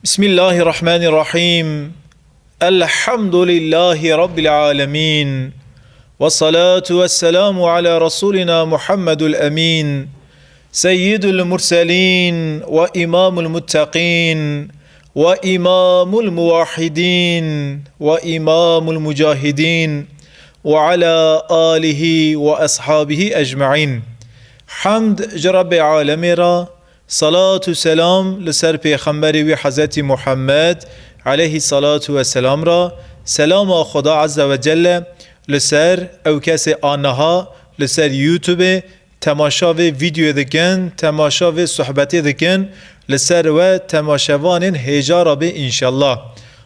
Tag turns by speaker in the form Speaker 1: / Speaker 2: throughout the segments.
Speaker 1: بسم الله الرحمن الرحيم. الحمد لله رب العالمين، والصلاة والسلام على رسولنا محمد الأمين، سيد المرسلين وإمام المتقين وإمام الموحدين وإمام المجاهدين، وعلى آله وأصحابه أجمعين. حمد جرب عالمي را، صلاة و سلام لسر پیغمبر وی حضرت محمد علیه الصلاة و سلام را. سلام خدا عز و جل لسر او کس آنها لسر یوتیوب تماشا و ویدیو دکن، تماشا و صحبت دکن لسر و تماشاوان هجارا به انشالله.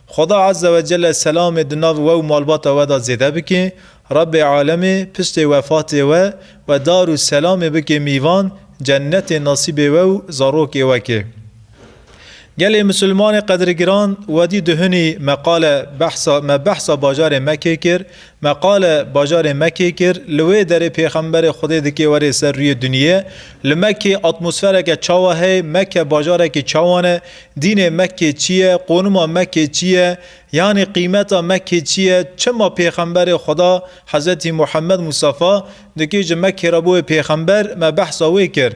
Speaker 1: خدا عز و جل سلام دناو و مالبات و دا زیده بکی، رب عالم پشت وفات و دار و سلام بکی میوان جنت نصیب و زاروک وکه. گل مسلمان قدرگران ودی دهنی مقاله بحث باجار مکه کر، مقاله باجار مکه کر لوی در پیغمبر خدا دکی وری سر روی دنیا. لمکه اتمسفره که چاوه هی، مکه باجاره که چاوانه، دین مکه چیه، قانون مکه چیه، یعنی قیمت مکه چیه، چما پیغمبر خدا حضرت محمد مصطفی دکی مکه را بو پیغمبر ما بحث وی کر.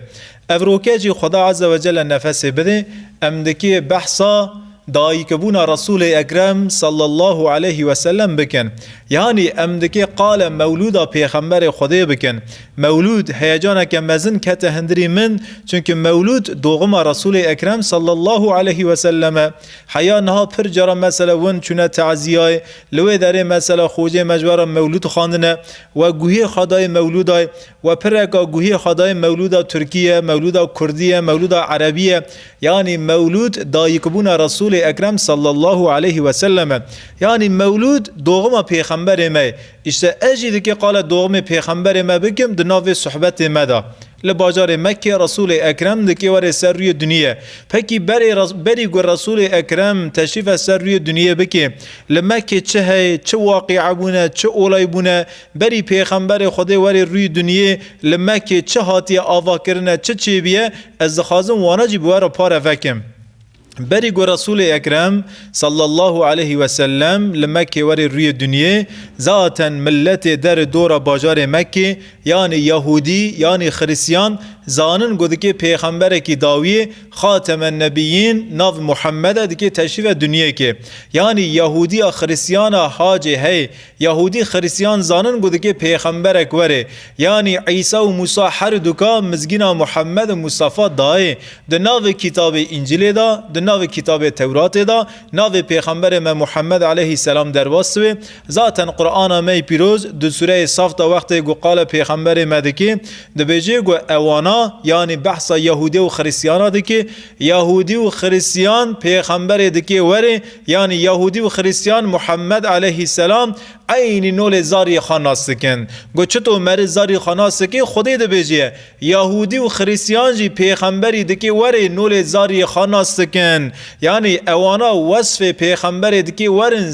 Speaker 1: افروکه جی خدا عز و جل نفس بده امدکی بحثا دایی کبونا رسول اکرم صلی الله علیه و سلم بکن، یعنی امدکی قال مولودا پیغمبر خدا بکن. مولود هیجانه که مزن کته هندری من، چونکه مولود دوغم رسول اکرم صلی الله علیه و سلم. حیا نها پر جرا مثلا ون چونه تعزیه لوی داره مثلا خوجه مجبور مولود خواندنه و گوهی خدای مولودای و پرکا گوهی خدای مولودا ترکیه، مولودا کردیه، مولودا عربیه، یعنی مولود دایی کبونا رسول اکرم صلی الله علیه و سلم. یعنی مولود دوغم پیغمبر ما. اشته اجید که قال دوغم پیغمبر ما بکم دناو صحبت مدا لباجار مکه رسول اکرم دکی وری سر روی دنیا. پکی بری گو رسول اکرم تشریف سر روی دنیا بکی لمکه چه هی، چه واقع بونه، چه اولای بونه. بری پیغمبر خدا وری روی دنیا لمکه چه هاتی آوا کرنه، چه بیه از خازم وانا جی بوار پار فکم. بری گو رسول اکرم صلی الله علیه و سلم لمکه وری روی دنیا ذاتا ملت در دور باجار مکه، یعنی یهودی یعنی خریسیان زانن گوده که پیغمبر کی داوی خاتم النبیین ناو محمد دیگه تشریف دنیا که، یعنی یهودی خریسیان حاج هی، یهودی خریسیان زانن گوده که پیغمبر کوره، یعنی عیسی و موسی هر دوکا مزگینا محمد مصطفی دای د ناو کتاب انجیل دا، د ناو کتاب تورات دا، ناو پیغمبر ما محمد علیه السلام در واسطه. ذاتن قرآن می پیروز دو سوره صف تا وقت گو قال پیغمبر مدکی د بجه گو اوانا، یعنی بحث یهودی و خریسیان دکی، یهودی و خریسیان پیغمبر دکی وره، یعنی یهودی و خریسیان محمد علیه السلام عین نول زاری خاناس کن. گو چطور مر زاری خاناس که خودی ده بجه یهودی و خریسیان جی پیغمبری دکی وره نول زاری خاناس کن، یعنی اوانا وصف پیغمبر دکی ورن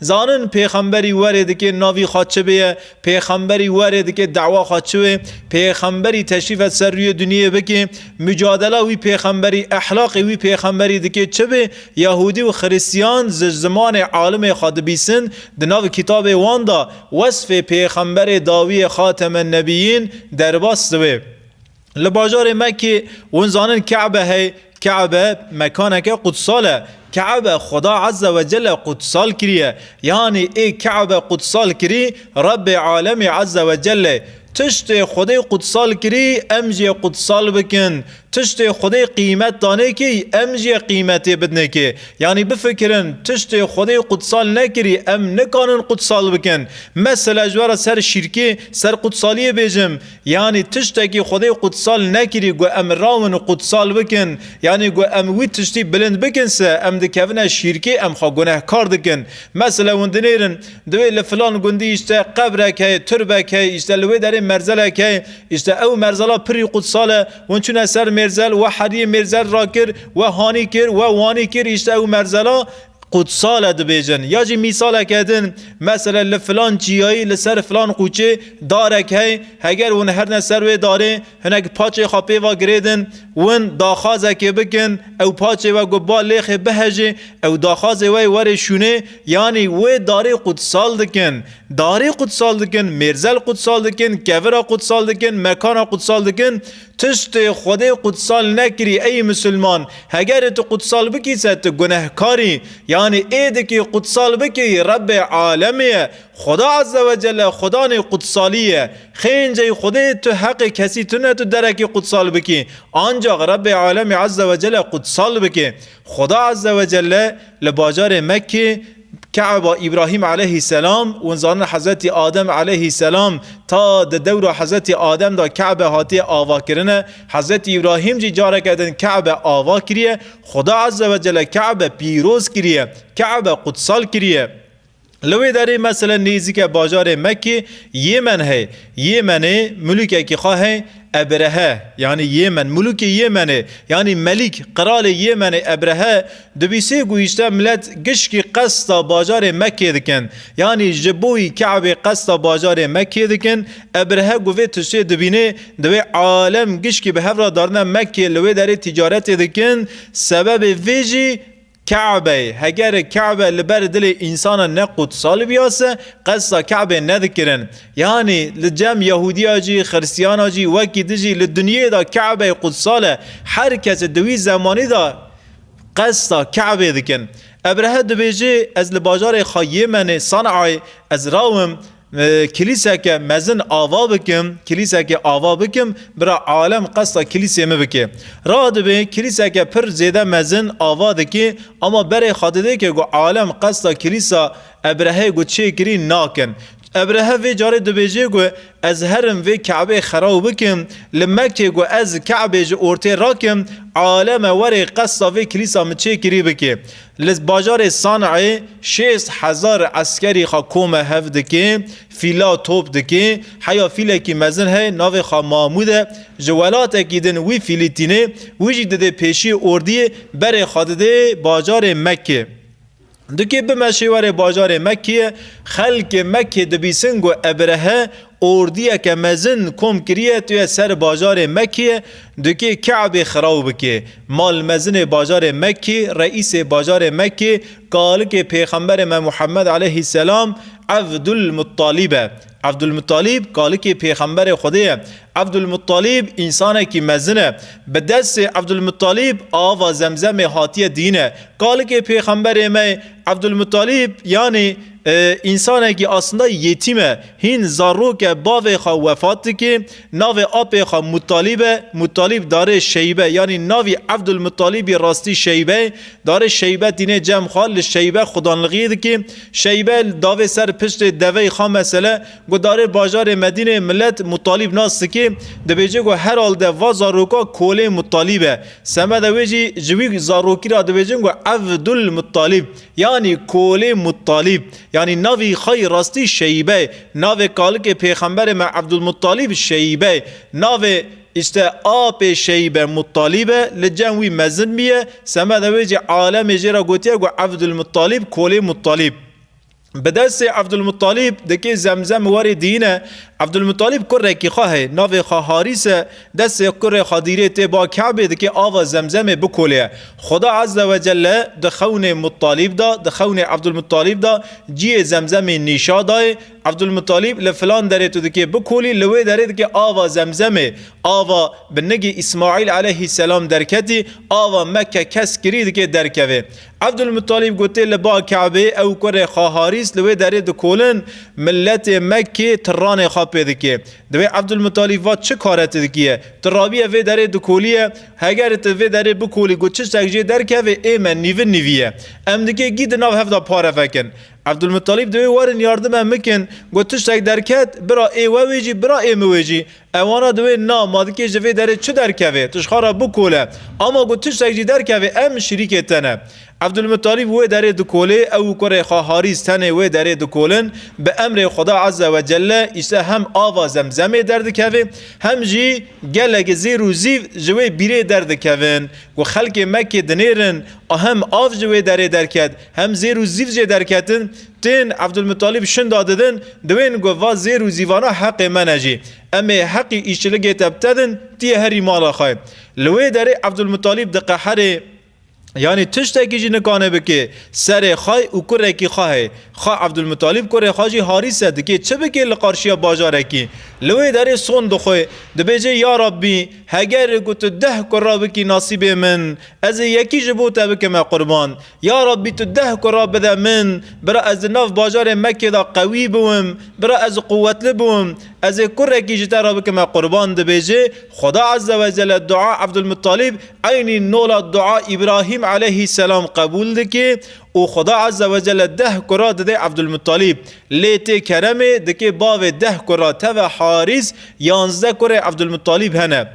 Speaker 1: زانن پیغمبری وره دکی ناوی خاطشه بیه، پیغمبری وره دکی دعوا خاطشه بیه، پیغمبری تشریف سر روی دنیا بکی مجادله وی پیغمبری اخلاق وی پیغمبری دکی چه به یهودی و خریسیان زمان عالم خادبیسن دناو کتاب واندا وصف پیغمبر داوی خاتم النبیین در باسته. لباجار مکه ونزانن کعبه هی، کعبه مکانه که قدساله، کعبه خدا عز و جل قدسال کریه، یعنی ای کعبه قدسال کری رب عالم عز و جل. تشت خدای قدسال کری امجی قدسال بکن، تشت خدای قیمت دانه کی امجی قیمتی بدنه کی. یعنی بفکرن تشت خدای قدسال نکری ام نکانن قدسال بکن. مثلا جوار سر شرکی سر قدسالی بیجم، یعنی تشت کی خدای قدسال نکری گو ام راون قدسال بکن، یعنی گو ام وی تشتی بلند بکن سه ام دکفنه شرکی ام خوا گناه کار دکن. مثلا وندنیرن دوی لفلان گندی اشته قبرک هی، تربک هی، اشته لوی داره مرزله که اشته او مرزله پری قدساله ونچون سر مرزل و حری مرزل را کر و هانی کر و وانی کر اشته او مرزله قدسال دبیجن یا جی مثال کردن مثلا لفلان چیایی لسر فلان قوچه دارک هی هگر ون هر نسر و داره هنگ پاچه خاپی و گریدن ون داخازه که بکن او پاچه و گبال لیخ بهجه او داخازه وی ور شونه یعنی و داره قدسال دکن داره قدسال دکن مرزل قدسال دکن کورا قدسال دکن مکانا قدسال دکن تشت خود قدسال نکری ای مسلمان هگر تو قدسال بکی ست گناهکاری یعنی اید که قدسال بکی رب عالمیه خدا عز و جل خدا نه قدسالیه خینجای خود تو حق کسی تو نه تو درکی قدسال بکی آنجا رب عالم عز و جل قدسال بکی خدا عز و جل لباجار مکه كعب ابراهيم عليه السلام ونزان حضرت آدم عليه السلام تا دور حضرت آدم دا كعب هاتی آوا کرنه حضرت ابراهيم جي جاره کردن كعب آوا کریه خدا عز و جل كعب پیروز کریه كعب قدسال کریه لوی داره مثلا نیزی که باجار مکه یمن ہے یمن ملوک کی خواه ابرهه یعنی یمن ملوک یمن یعنی ملک قرال یمن ابرهه دبیسه گویشته ملت گشکی قصد باجار مکه دکن یعنی جبوی کعب قصد باجار مکه دکن ابرهه گوه تشه دبینه دوی عالم گشکی به هفره دارنه مکه لوی داره تجارت دکن سبب ویجی کعبه هگر کعبه لبر دل انسان نه قدسال بیاسه قصه کعبه ندکرن یعنی لجم یهودی آجی خرسیان آجی وکی دجی لدنیا دا کعبه قدساله هر کس دوی زمانی دا قصه کعبه دکن ابرهه دبیجه از لباجار خایه من صنعای از راوم کلیسه که مزن آوا بکم کلیسه که آوا بکم برا عالم قصد کلیسه مبکه را دبه کلیسه که پر زیده مزن آوا دکی اما برای خاطره که گو عالم قصد کلیسه ابرهه گو چه کری ناکن ابرهه وی جاره دبیجه گو از هرم وی کعبه خراو بکم لمکه گو از کعبه جو ارته راکم عالم وری قصد وی کلیسا مچه کری بکه لز باجار صانعه 60,000 عسکری خوا کوم هفت دکه فیلا توپ دکه حیا فیله کی مزن ہے ناو خوا ماموده جوالات اکیدن وی فیلیتینه وی جی دده پیشی اردی بر خادده باجار مکه دکی به مشوار باجار مکه خلق مکه دبیسنگ و ابرهه اردیه که مزن کم کریه توی سر باجار مکه دکی کعب خراب بکه مال مزن باجار مکه رئیس باجار مکه قال که پیغمبر محمد علیه السلام عبدالمطالب عبدالمطالب قال که پیغمبر خدایه عبدالمطالب انسانه که مزنه به دست عبدالمطالب آوا زمزم هاتی دینه قال که پیغمبر ما عبدالمطالب یعنی انسانه که اصلا یتیمه هین زارو که باوی خواه وفات که ناو آپ خواه مطالب داره شیبه یعنی ناوی عبدالمطالب راستی شیبه داره شیبه دینه جمع خواه شیبه خدانلغیه که شیبه داوی سر پشت دوی خواه مسئله گو داره باجار مدینه ملت مطالب ناست که دبیجه گو هر حال ده و زاروکا کوله مطالبه سمه دویجی جوی زاروکی را دبیجه گو عبدالمطالب یعنی کوله مطالب یعنی ناوی خای راستی شیبه ناوی کالک پیغمبر ما عبدالمطالب شیبه ناوی işte آپ شیبه مطالبه لجنوی مزن میه سمه دویجی عالم جیرا گوتیه گو عبدالمطالب کوله مطالب به دست عبدالمطالب دکی زمزم واری دینه عبدالمطالب کره کی خواه ناو خواه حاریس دست کره خادیره تی با کعبه دکی آوا زمزم بکوله خدا عز و جل دخون مطالب دا دخون عبدالمطالب دا جی زمزم نیشا دای عبدالمطالب لفلان داره تو دکی بکولی لوی داره دکی آوا زمزم آوا بنگی اسماعیل علیه السلام درکتی آوا مکه کس کری دکی درکوه عبدالمطالب گوته لبا کعبه او کره خواه حاریس لوی داره دکولن ملت مکه تران خواه پیدا که دوی عبدالمطالب وات چه کارت دکیه ترابیه وی داره دکولیه هگر تو وی داره بکولی گو چه تکجه درکه و ایمن نیویه ام دکیه گید ناو هفته پاره فکن عبدالمطالب دوی وارن یاردم مکن گو تشتک درکت برا ای ویجی برا ای مویجی اوانا دوی نا مادکی جوی داره چه درکه تشخارا بکوله اما گو تشتک جی درکه ام شریک تنه عبدالمطلب و داره دکوله او کره خواه حاریس تنه و داره دکولن به امر خدا عز و جل ایسته هم آوا زمزمه درد کوه هم جی گلگ زیر و زیو جوی بیره درد کوین و خلق مکه دنیرن هم آف جوی داره درکد هم زیر و زیو جه درکتن تین عبدالمطلب شند دادن دوین گو وا زیر و زیوانا حق منجی اما حقی ایشلگه تبتدن تی هری مالا خواه لوی داره عبدالمطلب ده قحره یعنی تشتکی جی نکانه بکه سر خای و کره کی خواهی خواه عبدالمطلب کره خواهی حاریسه دکه چه بکه لقارشی باجاره کی لوی داره سون دخوی دبیجه یا ربی هگر گوت 10 کرا بکی نصیب من از یکی جبوتا بکه ما قربان یا ربی تو 10 کرا بده من برا از ناف باجار مکه دا قوی بوم برا از قوت لبوم از کره کی جتا را بکه ما قربان دبیجه خدا عز و جل دعا عبدالمطلب عینی نولا دعا ابراهیم علیه السلام قبول دکی و خدا عز و جل 10 کرا دده عبدالمطلب لیت کرمه دکی باو 10 کرا تو حارس 11 کره عبدالمطلب هنه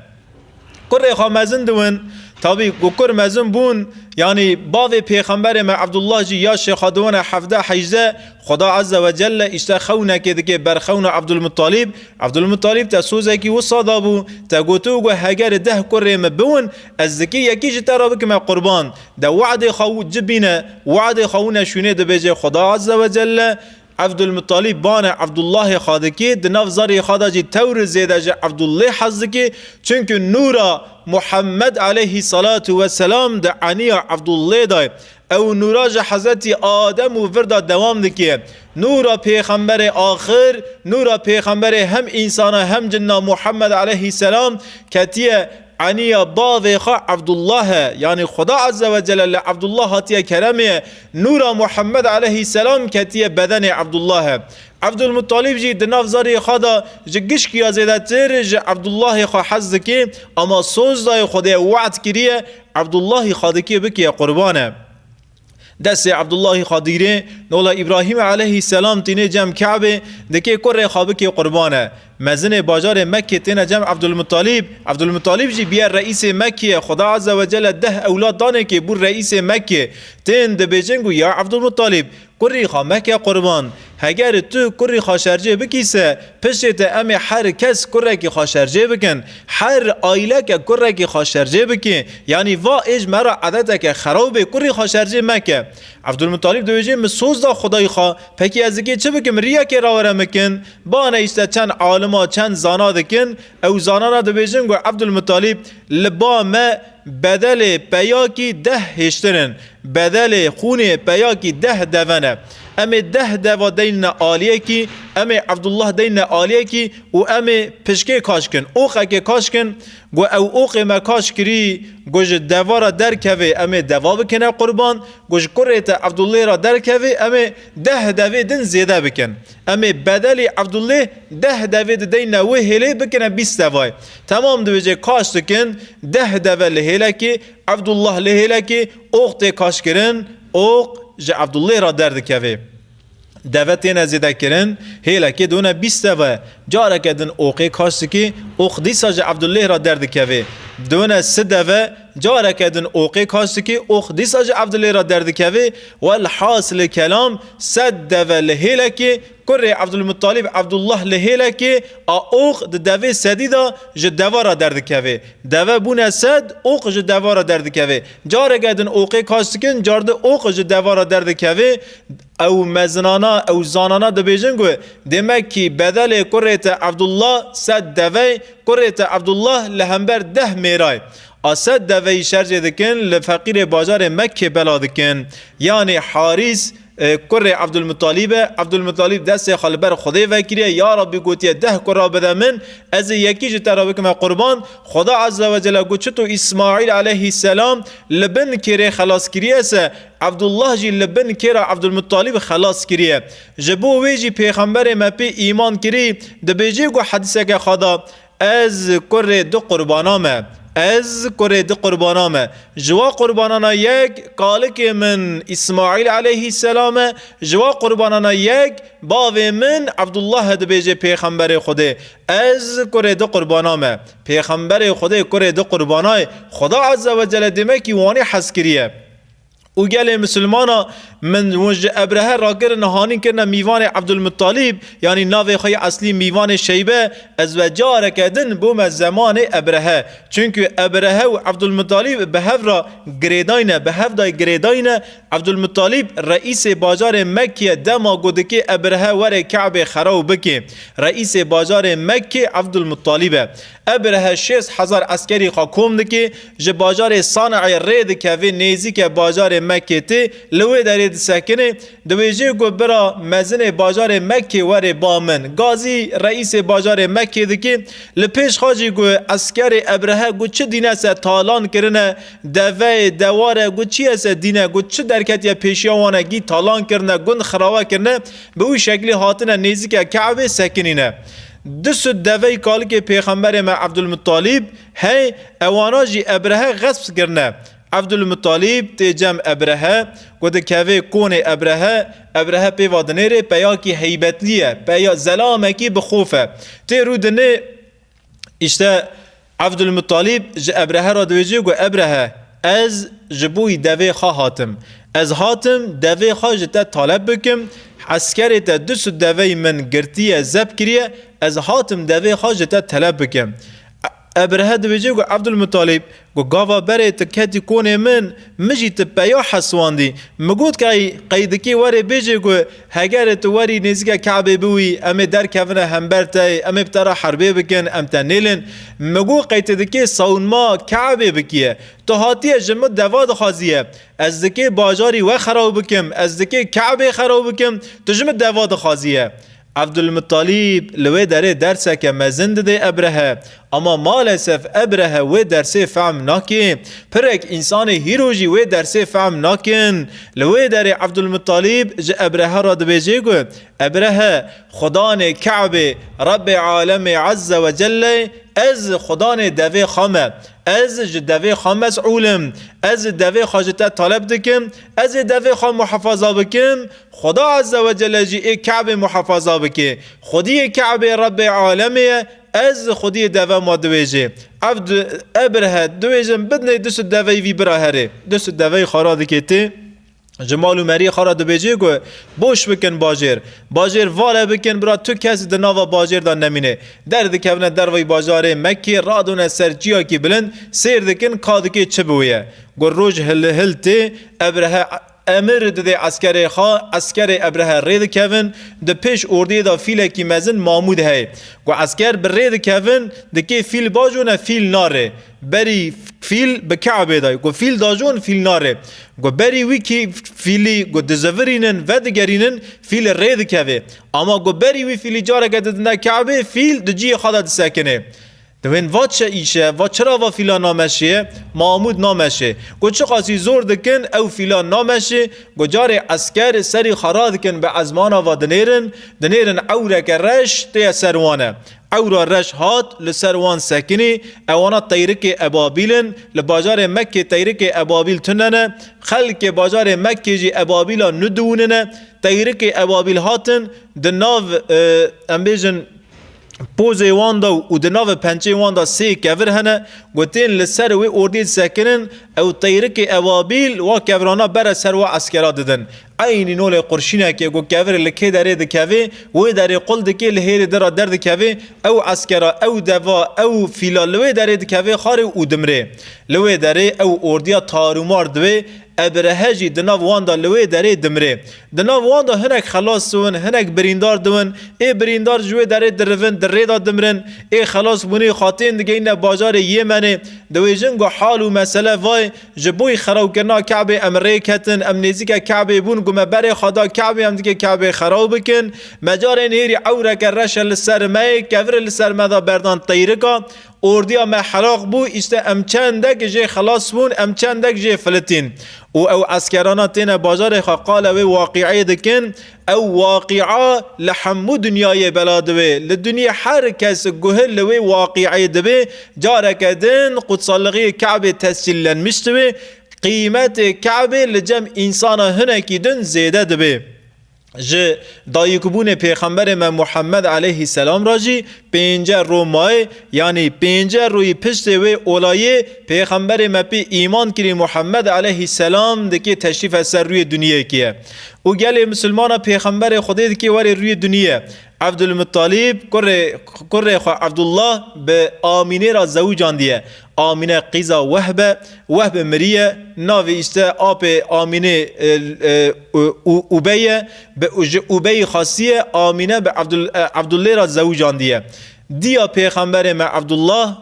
Speaker 1: کره خواه مزن دون طبی کر مزن بون یعنی باو پیغمبر ما عبدالله جی یا شیخ دوان 17 18 خدا عز و جل اشتا خونه که دکی برخون عبدالمطلب تا سوزه کی وصادا بو تا گوتو گو هگر 10 کره مبون از دکی یکی جتا را بکم قربان دا وعد خو جبینه وعد خونه شونه دبیجه خدا عز و جل عبدالمطلب بان عبدالله خادکی دناف زاری خادجی تور زیده جه عبدالله حزکی چونکه نورا محمد علیه صلاة و سلام ده عنی عبدالله دای او نورا جه حضرت آدم و وردا دوام دکیه نورا پیغمبر آخر نورا پیغمبر هم انسان هم جنا محمد علیه السلام کتیه عنی باوی خواه عبدالله یعنی خدا عز و جل عبدالله هاتیه کرمه نورا محمد علیه السلام کتیه بدن عبدالله عبدالمطلب جی دناف زاری خدا جگش کیا زیده تر جه عبدالله خواه حز که اما سوز دای خدا وعد کریه عبدالله خادکی بکیه قربانه دست عبدالله خادیره نولا ابراهیم علیه السلام تینه جمع کعبه دکی کره خوابه که قربانه مزن باجار مکه تینه جمع عبدالمطلب جی بیار رئیس مکه خدا عز و جل 10 اولاد دانه که بور رئیس مکه تین دبیجنگو یا عبدالمطلب کری خواه مکه قربان اگر تو کری خاشرجه بکیسه پشت ام هر کس کره کی خاشرجه بکن هر آیله که کره کی خاشرجه بکن یعنی وا اج مرا عادت که خرابه کری خاشرجه مکه عبدالمطلب دویجه مسوز دا خدای خواه پکی از که چه بکم ریا که راوره مکن با نیسته چند عالما چند زانا دکن او زانا دویجه گو عبدالمطلب لبا ما بدل پیاکی 10 هشترن بدل خون پیاکی 10 دونه امی 10 دوا دین آلیه کی امی عبدالله دین آلیه کی و امی پشکه کاش کن اوخه که کاش کن گو او اوخه ما کاش کری گوش دوا را در کوه امی دوا بکنه قربان گوش کریت عبدالله را در کوه امی 10 دوی دن زیده بکن امی بدل عبدالله 10 دوی دین و هلی بکنه 20 دوای تمام دویجه کاش کن 10 دوی لهله کی عبدالله لهله کی اوخه کاش کرن اوخ جه عبدالله را درد کوه دوتین زیده کرن هیله که دونه 20 و جاره کدن اوقی کاشت که اوق دیسا جه عبدالله را درد کوه دونه 3 و جاره کدن اوقی کاشت که اوق دیسا جه عبدالله را درد کوه والحاصل کلام 100 و لهیله که کره عبدالمطلب عبدالله لهیله که اوق دوه سدیدا جه دوا را درد کوه دوه بونه 100 اوق جه دوا را درد کوه جاره کدن اوقی کاشت کن جارده اوق جه دوا را درد کوه او مزنانا او زانانا دبیجنگو demek ki bedel kurrete Abdullah sad devey kurrete Abdullah lehember 10 meray asad devey şerce dikin le fakir bazar Mekke bela dikin yani Haris کره عبدالمطلب دست خالبر خدای وکریه یا ربی گوتیه 10 کرا بده من از یکی جتا را بکم قربان خدا عز و جل گوت چطو اسماعیل علیه السلام لبن کره خلاص کریه سه عبدالله جی لبن کره عبدالمطلب خلاص کریه جبو ویجی پیغمبر مپی ایمان کری دبیجی گو حدیثه که خدا از کره 2 قربانامه از کرد قربانامه جوا قربانانا یک کالک من اسماعیل علیه السلام جوا قربانانا یک باوی من عبدالله دبیجه پیغمبر خوده از کرد قربانامه پیغمبر خوده کرد قربانای خدا عز و جل دمکی وانی حس کریه و گل مسلمانا من وجه ابرهه را کرن هانی کرن میوان عبدالمطالب یعنی ناوی خوی اصلی میوان شیبه از وجاره کدن بوم زمان ابرهه چونکه ابرهه و عبدالمطالب به هف را گریداینه به هف دای گریداینه عبدالمطالب رئیس بازار مکه دما گوده که ابرهه وره کعبه خراب بکه رئیس بازار مکه عبدالمطالبه ابرهه 6000 عسکری خاکوم دکه جه بازار صانع رید که و نیزی که بازار مکه تی لوی دارید سکنه دویجه گو برا مزن بازار مکه وره بامن گازی رئیس بازار مکه دکه لپیش خاجی گو عسکر ابرهه گو چه دینه سه تالان کرنه دوه دواره گو چی از دینه گو چه درکت یا پیشیوانه گی تالان کرنه گند خراوه کرنه به او شکلی حاطنه نیزی که کعبه سکنینه دست دوی کال که پیغمبر ما عبدالمطالب هی اواناجی ابرهه غصب کرنه عبدالمطالب تی جمع ابرهه گوده که کون ابرهه پیوادنه ره پیا کی حیبتلیه پیا زلامه کی بخوفه تی رودنه اشته عبدالمطالب جه ابرهه را دویجه گو ابرهه از جبوی دوی خواه هاتم از هاتم دوی خواه جتا طالب بکم عسکر تا دست دوی من گرتیه زب کریه از هاتم دوی خواه جتا طلب بکم ابرهه دویجه گو عبدالمطالب گو گاوا بره تکتی کونه من مجی تپیا حسواندی مگود که قیدکی وره بیجه گو هگر تو وری نزگه کعبه بوی امه در کفنه همبرته امه بتره حربه بکن ام تنیلن مگو قیدکی ساونما کعبه بکیه تو هاتیه جمع دواد خوازیه از دکی باجاری و خراب بکم از دکی کعبه خراب بکم تو جمع دواد خوازیه عبدالمطالب لوی داره درسه که مزند ده ابرهه اما مالسف ابرهه و درسه فهم ناکن پرک انسان هیروجی و درسه فهم ناکن لوی داره عبدالمطالب جه ابرهه را دویجه گو ابرهه خدان کعبه رب عالم عز و جل از خدان دوی خامه از دوی خام مسئولم از دوی خاجته طالب دکم از دوی خام محافظه بکم خدا عز و جل جی کعبه محافظه بکه خودی کعبه رب عالمیه از خودی دوی ما دویجه عبد ابرهه دویجم بدنه دست دوی وی براهره دست دوی خارا دکته جمال و مری خارا دو بیجه گو بوش بکن باجر والا بکن برا تو کسی دناوا باجر دا نمینه درد کونه دروی بازار مکی رادون سرچیا کی بلند سیر دکن کادکی چه بویه گو روش هل تی ابرهه امر ده عسکر ابرهه رید کون ده پیش اردی دا فیل کی مزن مامود ہے گو عسکر بر رید کون ده که فیل باجونه فیل ناره بری فیل به کعبه دای گو فیل داجون فیل ناره گو بری وی کی فیلی گو دزورینن و دگرینن فیل رید کوه اما گو بری وی فیلی جاره گده نه کعبه فیل دجی خدا دسکنه دوین وات چه ایشه وات چرا و فیلا نامشه محمود نامشه گو چه قاسی زور دکن او فیلا نامشه گو جاره عسکر سری خراد کن به ازمانا و دنیرن اوره که رش تیه سروانه اورا رش هات لسروان سکنی اوانا تیرک ابابیلن لباجار مکه تیرک ابابیل تننه خلق باجار مکه جی ابابیلا ندوننه تیرک ابابیل هاتن دناو امبیجن پوزه واندا و دناو پنچه واندا سی کور هنه گوتین لسر وی اردید سکنن او تیرک ابابیل و کورانا بر سر و عسکرا ددن عینی نول قرشینه که گو کور لکه داره دکوه و داره قل دکه لحیر در درد کوه او عسکرا او دوا او فیلا لوی داره دکوه خاره او دمره لوی داره او اردیا تارومار دوه ابرهه جی دناو واندا لوی داره دمره دناو واندا هنک خلاص سون هنک بریندار دون ای بریندار جوی داره درون در ریدا دمرن ای خلاص بونی خاطین دیگه این بازار یمنه دوی جنگو حال و مسئله وای جبوی خراب کرنا کعبه امره کتن ام نزیک کعبه بون گم بره خدا کعبه هم دیگه کعبه خراب بکن مجار نیری عوره که رش لسر می کور لسر مدا بردان طیرکا اردیا ما حلاق بو اشته ام چندک جه خلاص بون ام چندک جه فلتین او عسکرانا تین بازار قال و واقعی دکن او واقعا لحمو دنیای بلادوه لدنیا هر کس گهل و واقعی دبه جارکدن قدسالغی کعبه تسجیلن مشتوه قیمت کعبه لجم انسان هنکی دن زیده دبه ج دایکبون پیغمبر من محمد علیه السلام راجی 5 رومای یعنی 5 روی پشت و اولایه پیغمبر من پی ایمان کری محمد علیه السلام دکی تشریف سر روی دنیا کیه او گل مسلمان پیغمبر خدا دکی وری روی دنیا عبدالمطلب کره خو عبدالله به آمینه را زوجان دیه آمینه قیزا وهب مریه ناوی اشته آب آمینه اوبیه به اوبی خاصیه آمینه به عبدالله را زوجان دیه دیا پیغمبر ما عبدالله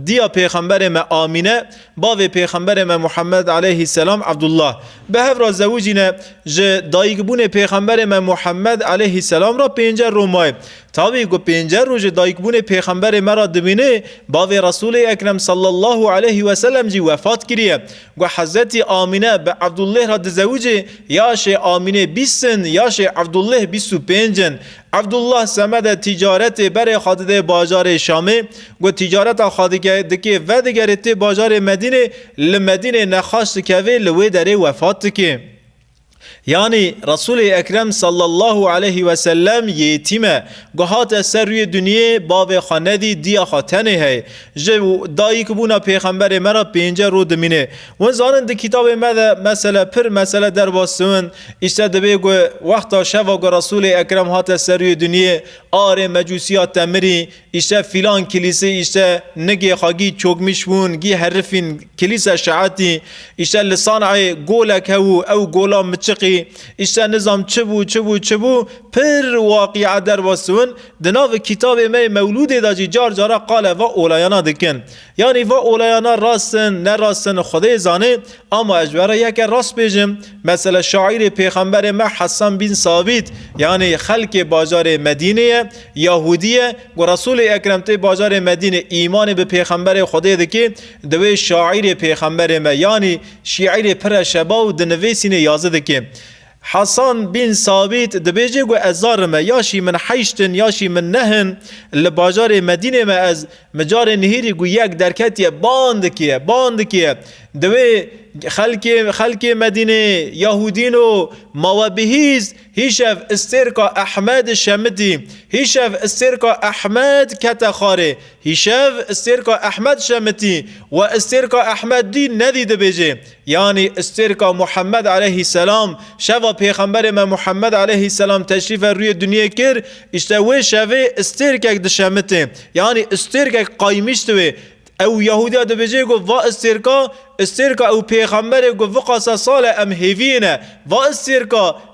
Speaker 1: دیا پیغمبر ما آمینه باوی پیغمبر ما محمد علیه السلام عبدالله به هف را زوجینه ج دایکبون پیغمبر ما محمد علیه السلام را 5 رومای تاوی گو 5 روز دایکبون پیغمبر ما را دبینه باوی رسول اکرم صلی الله علیه و سلم جی وفات کریه گو حضرت آمینه به عبدالله را دزوجه یاش آمینه 20 یاش عبدالله 25 عبدالله سمد تجارت بر خادده بازار شامه گو تجارت خادده دکی و دگرت بازار مدینه لمدینه نخواست که لوی داره وفات که یعنی رسول اکرم صلی الله علیه و سلم یتیمه گهات سر روی دنیا باب خاندی دیا خاتنه ہے جو دایک بونا پیغمبر مرا 5 رو دمینه و زانند کتاب مثلا پر مثلا در باستون اشته دبی گو وقتا شوا گو رسول اکرم هات سر روی دنیا آره مجوسیات تمری اشته فلان کلیسه اشته نگی خاگی چوگمیش بون گی حرفین کلیسه شعاتی اشته لصانع گولک هو او گولا مچقی اشته نظام چه بو پر واقعه در باستون دناو کتاب می مولود داجی جار جارا قاله و اولایانا دکن یعنی و اولایانا راستن نراستن خدا زانه اما اجوره یک راست بیجم مثلا شاعر پیغمبر ما حسن بن ثابت یعنی خلق بازار مدینه یهودیه و رسول اکرم تی بازار مدینه ایمان به پیغمبر خدا دکی دوی شاعر پیغمبر ما یعنی شاعر پر شبا و دنویسین یازه دکی حسن بن ثابت دبیجه گو ازارمه یاشی من حیشتن یاشی من نهن لباجار مدینه ما از مجار نهیری گو یک درکتی باند کیه دوی خلق مدینه یهودین و موابهیز هیشف استرکا احمد شمدی هیشف استرکا احمد کتخاره هیشف استرکا احمد شمتی و استرکا احمد دی ندیده بیجه یعنی استرکا محمد علیه السلام شوا پیغمبر ما محمد علیه السلام تشریف روی دنیا کر اشتوی شوه استرکک دشمته یعنی استرکک قایمشتوه او یهودی دا بجه گو و استرکا او پیغمبر گو وقاس سال ام هیوینه و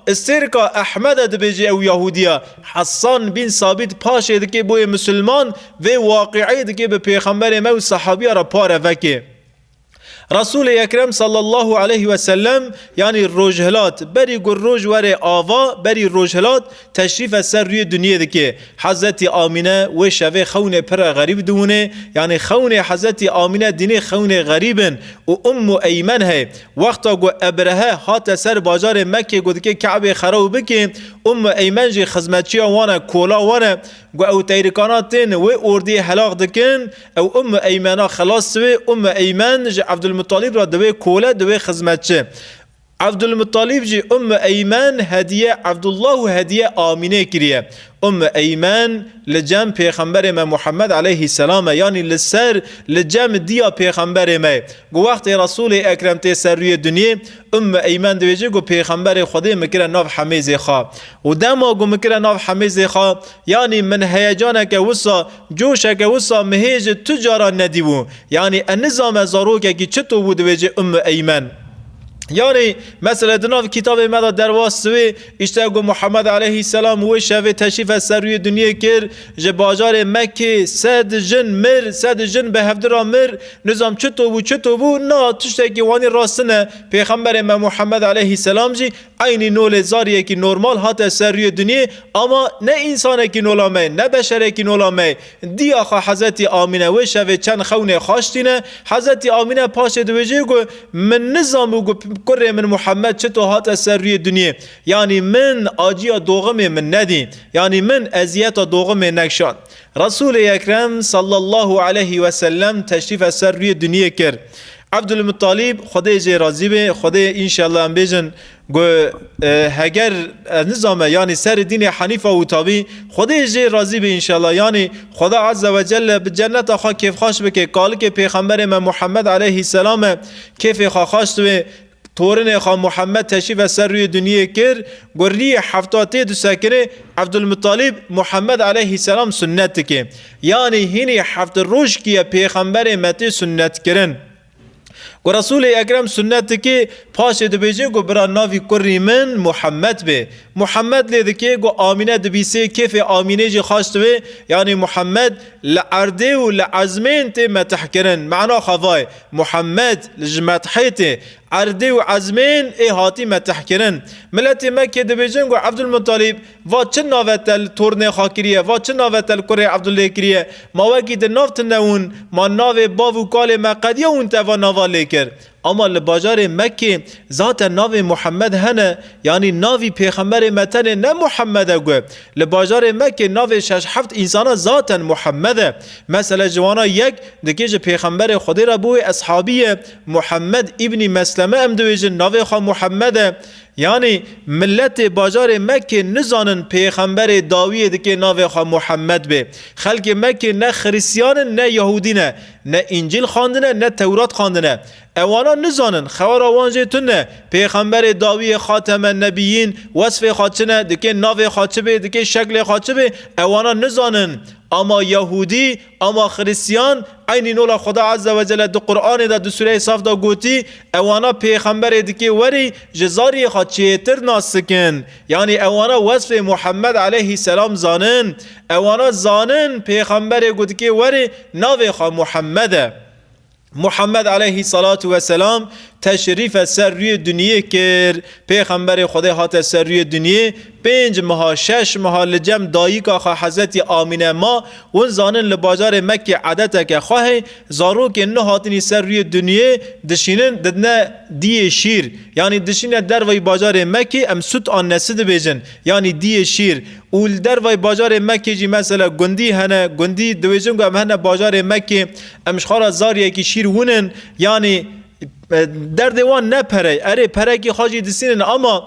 Speaker 1: استرکا احمد دا بجه او یهودی حسان بن ثابت پاشه دکی بوی مسلمان و واقعی دکی به پیغمبر ما و صحابی را پاره وکه رسول اکرم صلی الله علیه و سلم یعنی روجهلات بری گو روج ور آوا بری روجهلات تشریف سر روی دنیا دکه حضرت آمینه و شوه خون پر غریب دونه یعنی خون حضرت آمینه دینه خون غریبن و ایمن ہے وقتا گو ابرهه هات سر بازار مکه گو دکه کعبه خراب بکه ایمن جی خدمتچی وانه کولا وانه گو او تیرکاناتین و اردی حلاق دکن او ایمنا خلاص و ایمن جی عبدالمطلب را دوی کوله دوی خدمتچه عبدالمطلب جی ایمن هدیه عبدالله و هدیه آمینه کریه ایمن لجم پیغمبر ما محمد علیه السلام یعنی لسر لجم دیا پیغمبر ما گو وقت رسول اکرم تی سر روی دنیا ایمن دویجه گو پیغمبر خدا مکره ناف حمیز خواه و دما گو مکره ناف حمیز خواه یعنی من هیجانه که وصا جوشه که وصا مهیج تجارا ندیو یعنی النظام زاروکه که چطور بود دویجه ایمن یعنی مثلا دناف کتاب مدا در واسطه اشتاق محمد علیه السلام و شوه تشریف سر روی دنیا کر ج بازار مکه 100 جن به هفدرا مر نظام چطور بو نه تشتاقی وانی راستنه پیغمبر ما محمد علیه السلام جی عین نول زاریه که نورمال هات سر روی دنیا اما نه انسانه که نولامه نه بشره که نولامه دی آخا حضرت آمینه و شوه چند خونه خاشتینه حضرت آمینه پاشه دوجه گو من نظام گو کره من محمد چطور هات سر روی دنیا یعنی من آجیا دوغم من ندی یعنی من ازیت دوغم نکشان رسول اکرم صلی الله علیه و سلم تشریف سر روی دنیا کرد عبدالمطالب خدای جی راضی به خدای انشالله ام بیجن گو هگر نظام یعنی سر دین حنیف و تابی خدای جی راضی به انشالله یعنی خدا عز و جل به جنت خوا کیف خوش بکه قال که پیغمبر محمد علیه السلام کیف خوا خوش به تورن خوا محمد تشریف سر روی دنیا کر گری هفتاتی دو سکره عبدالمطالب محمد علیه السلام سنت که یعنی هینی هفت روش که پیغمبر مت سنت کرن و رسول اکرم سنت که پاش دبیجه گو برا ناوی کری من محمد به محمد لیده که گو آمینه دبیسه کیف آمینه جی خواست به یعنی محمد لعرده و لعزمین تی متح کرن معنا خواه محمد لجمتحیت عرده و عزمین ای هاتی متح کرن ملت مکه دبیجن گو عبدالمطالب و چه ناوتل تورن خاکریه و چه ناوتل کره عبدالله کریه ما وکی ده نافت نون ما ناو باو کال مقدیه اون توا ناوا لیکر اما لباجار مکه ذات ناو محمد هنه یعنی ناوی پیغمبر متن نه محمد گو لباجار مکه ناو شش هفت انسان ذات محمد مثلا جوانا یک دکیج پیغمبر خدا را بوی اصحابی محمد ابن مسلمه ام دویج ناو خوا محمد یعنی ملت باجار مکه نزانن پیغمبر داویه دکه ناو خوا محمد به خلق مکه نه خریسیان نه یهودی نه انجیل خواندنه نه تورات خواندنه اوانا نزانن خوار آوانجه تونه پیغمبر داوی خاتم النبیین وصف خاطنه دکه ناو خاطبه دکه شکل خاطبه اوانا نزانن اما یهودی اما خریسیان عین نولا خدا عز و جل دو قرآن دا دو سوره صاف دا گوتی اوانا پیغمبر دکه وری جزاری خاطیتر ناسکن یعنی اوانا وصف محمد علیه السلام زانن اوانا زانن پیغمبر گوتی وری ناو خوا محمد علیه الصلاة والسلام تشریف سر روی دنیا کر پیغمبر خدا هات سر روی دنیا 5 ماه 6 ماه لجم دایی که خواه حضرت آمینه ما اون زانن لباجار مکه عدت که خواه زارو که نه هاتنی سر روی دنیا دشینن ددنه دی شیر یعنی دشینه در وی باجار مکه ام سوت آن نسد بیجن یعنی دی شیر اول در وی باجار مکه جی مثلا گندی هنه گندی دویجن گم هنه باجار مکه امشخارا زاریه که شیر ونن یعنی در دیوان نپره اره پره که خواجی دسینن اما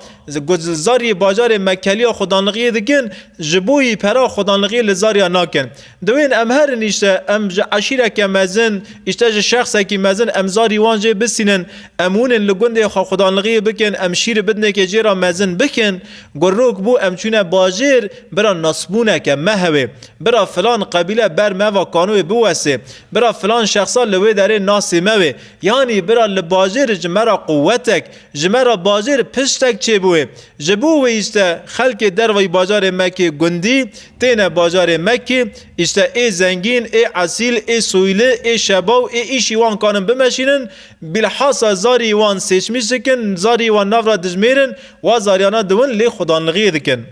Speaker 1: زاری باجار مکلی خدانلقیه دکن جبوی پره خدانلقیه لزاری ناکن دوین ام هر نیشته ام عشیره که مزن اشته شخصه که مزن ام زاری وانجه بسینن امونن لگنده خدانلقیه بکن ام شیر بدنه که جیرا مزن بکن گروک بو ام چونه باجر برا نصبونه که مهوه برا فلان قبیله بر موا کانوی بوسه برا فلان شخصا لوی داره ناسی موه یعنی برا باجر جمرا قوتک جمرا باجر پشتک چه بوه جبو و ایسته خلق در وی باجار مکه گندی تینه باجار مکه ایسته ای زنگین ای اصیل ای سویله ای شباو ای ایشی وان کانم بمشینن بالحاصل زاری وان سیچمی سکن زاری وان نفر دجمیرن و زاریانا دون لی خدانلغی دکن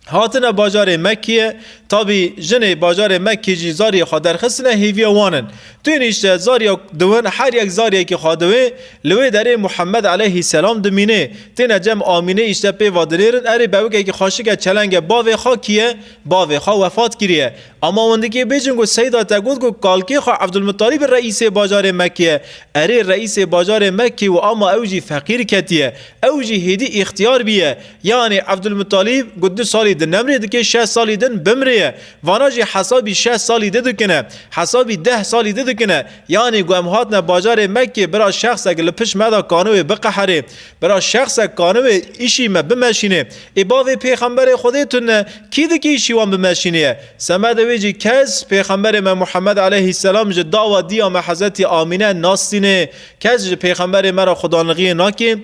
Speaker 1: هاتنا باجار مکیه تابی جن باجار مکی جی زاری خود درخستنه هیوی وانن تو این اشته زاری دوان هر یک زاری که خادوه لوی داره محمد علیه السلام دمینه تینا جم آمینه اشته پی وادلیرن اره باوگه که خاشقه چلنگ باوی خوا کیه باوی خوا وفات کریه اما وندگی بیجن گو سیدا تگود گو کالکی خوا عبدالمطالب رئیس باجار مکیه اره رئیس باجار مکی و اما اوجی فقیر کتیه اوجی هیدی اختیار بیه یعنی عبدالمطالب گو سالی دن نمره دکه 6 سالی دن بمره وانا جی حسابی 6 سالی ده کنه حسابی 10 سالی ده کنه یعنی گو امهاتنا باجار مکه برا شخص اگه لپش مدا کانوی بقحره برا شخص کانوی ایشی ما بمشینه ای باوی پیغمبر خودتون کی ده که ایشی وان بمشینه سمد ویجی کس پیغمبر ما محمد علیه السلام جه دعوه دیا ما حضرت آمینه ناستینه کس جه پیغمبر مرا خدانلغی ناکه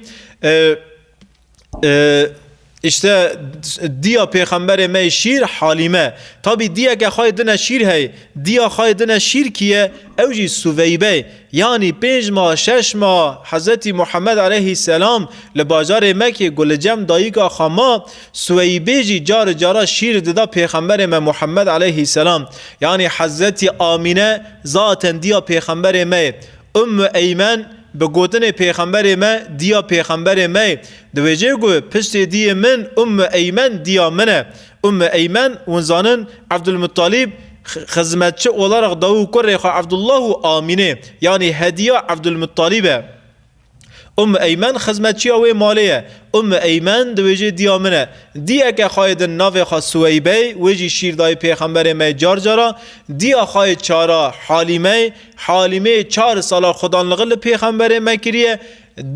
Speaker 1: اشته دیا پیغمبر می شیر حالیمه تابی دیا که خواهی دنه شیر هی دیا خواهی دنه شیر کیه اوجی سویبه یعنی 5 ماه 6 ماه حضرت محمد علیه السلام لباجار مکه گل جم دایی که خما سویبه جی جار جارا شیر دادا پیغمبر ما محمد علیه السلام یعنی حضرت آمینه ذاتن دیا پیغمبر می ایمن به گوتن پیغمبر ما دیا پیغمبر ما دویجه گو پشت دی من ایمن دیا منه ایمن ونزانن عبدالمطالب خدمتچi olarak davu kurê Abdullah û Amine yani hediya Abdülmuttalib'e. Eymen xizmetçiya wê malê ye. Eymen dibêje diya min e. Diyeke xayê din navê xwe Suweybey, wê jî şîr dayê pêxemberê me car cara. Diya xayê çara Halîme, Halîmê 4 sala xudanlığî li pêxemberê me kiriye.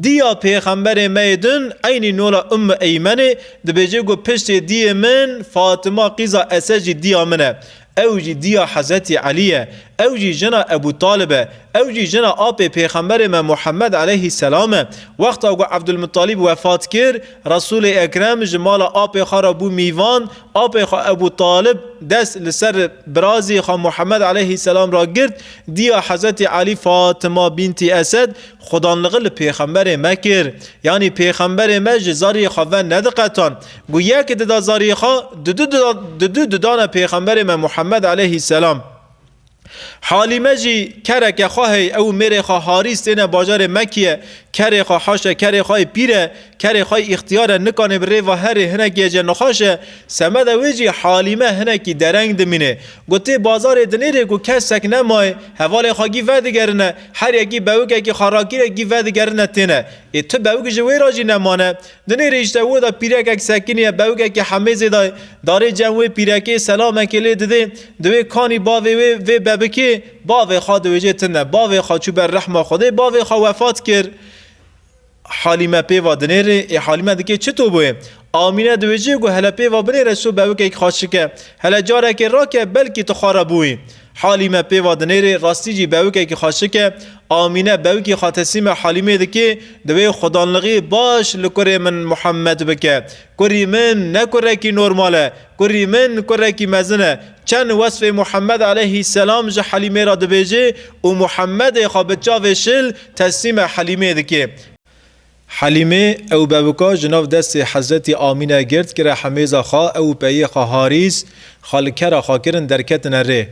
Speaker 1: Diya pêxemberê me din eynî nola Eymenê dibêje got piştê diyê min Fatıma qîza Esed jî diya min e. Ew jî diya Hazretî Alî ye. Ew jî jina Ebu Talib e. Ew jî jina apê pêxemberê me Muhammed aleyhisselam e. Wexta ku Abdülmuttalib wefat kir, Resul-i Ekrem ji mala apê xwe re bû mîvan, apê xwe Ebu Talib dest li ser birazî xwe Muhammed aleyhisselam ra girt, diya Hazretî Alî Fatıma bintî Esed xudanlığî li pêxemberê me kir. Yani pêxemberê me ji zariyê xwe ve nediqetan. Gu yekê dida zariyê xwe du didane pêxemberê me Muhammed aleyhisselam. Halîme jî kereke xwe hey ew mêrê xwe Harîs têne bajarê Mekkiye, kerê xwe haşe, kerê xwe pîr e, kerê xwe îxtiyar e, nikanê bi rêva herê hinekê ce nixweş e. Semeda wê jî Halîme hinekî dereng dimîne. Gotê bazarê di nêrê ku kesek nemaye, hevalê xwe gî vedigerine, her yekî bewikekî xarakîrekî vedigerine têne. Tu bewik ji wê ra jî nemane. Di nêrê işte wê da pîrekek sekiniye, bewikekî hemêzê da darê cem wê pîrekê selamekê lê didê, di wê kanî bavê wê vê bebikê, bavê xwe dibêje tune, bavê xwe çû ber rehma Xwedê, bavê xwe wefat kir. Halîme pêva di nêrê, Halîme dike çi to bûye? Amîne dibêje ku hele pêva binêre sû bewikek xaşike, hele carekê rake belkî tu xwe re bûyî. Halîme pêva di nêrê, rastî jî bewikekî xaşike, Amîne bewikî xwe teslîmê Halîmê dike, divê xudanlığî baş li kurê min Muhammed bike. Kurî min ne kurekî normal e, kurî min kurekî mezin e. Çend wesfê Muhammed aleyhisselam ji Halîmê ra dibêje û Muhammedê xwe bi çavê şil teslîmê Halîmê dike. Halîmê ew bevika ji nav destê Hazretî Amîne girt kire hemêza xwe, ew peyê xwe Harîs xwe li kera xwe kirin derketine rê.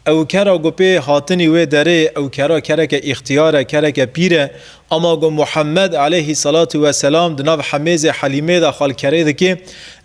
Speaker 1: Ew kera got pê hatinî wê derê, ew kera kereke îxtiyar e, kereke pîr e, ama got Muhammed aleyhissalatu vesselam di nav hemêzê Halîmê de xwe li kerê dike,